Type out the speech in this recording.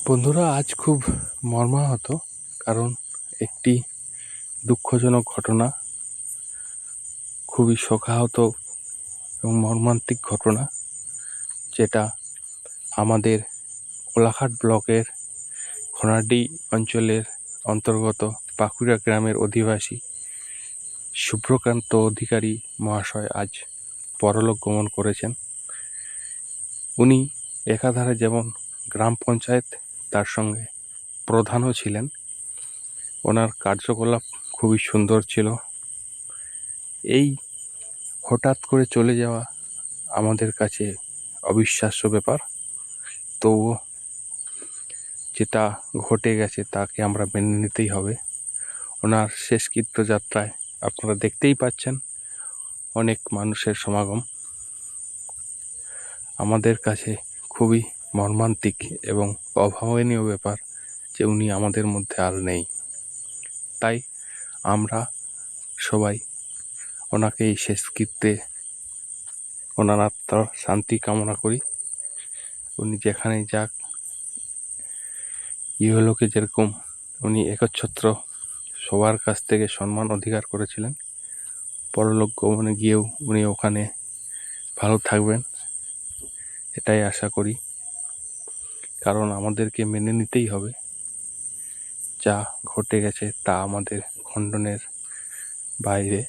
বন্ধুরা, আজ খুব মর্মাহত, কারণ একটি দুঃখজনক ঘটনা, খুবই শোকাহত এবং মর্মান্তিক ঘটনা, যেটা আমাদের কোলাঘাট ব্লকের খোনাডি অঞ্চলের অন্তর্গত পাকুড়া গ্রামের অধিবাসী শুভ্রকান্ত অধিকারী মহাশয় আজ পরলোক গমন করেছেন। উনি একাধারে যেমন গ্রাম পঞ্চায়েত, তার সঙ্গে প্রধানও ছিলেন। ওনার কার্যকলাপ খুবই সুন্দর ছিল। এই হঠাৎ করে চলে যাওয়া আমাদের কাছে অবিশ্বাস্য ব্যাপার, তবুও যেটা ঘটে গেছে তাকে আমরা মেনে নিতেই হবে। ওনার শেষকৃত্য যাত্রায় আপনারা দেখতেই পাচ্ছেন অনেক মানুষের সমাগম। আমাদের কাছে খুবই মর্মান্তিক এবং অভাবনীয় ব্যাপার যে উনি আমাদের মধ্যে আর নেই। তাই আমরা সবাই ওনাকে এই শেষকৃত্যে ওনার আত্মার শান্তি কামনা করি। উনি যেখানেই যাক, ইহলোকে যেরকম উনি একচ্ছত্র সবার কাছ থেকে সম্মান অধিকার করেছিলেন, পরলোক গমনে গিয়েও উনি ওখানে ভালো থাকবেন, এটাই আশা করি। কারণ আমাদেরকে মেনে নিতেই হবে, যা ঘটে গেছে তা আমাদের খণ্ডনের বাইরে।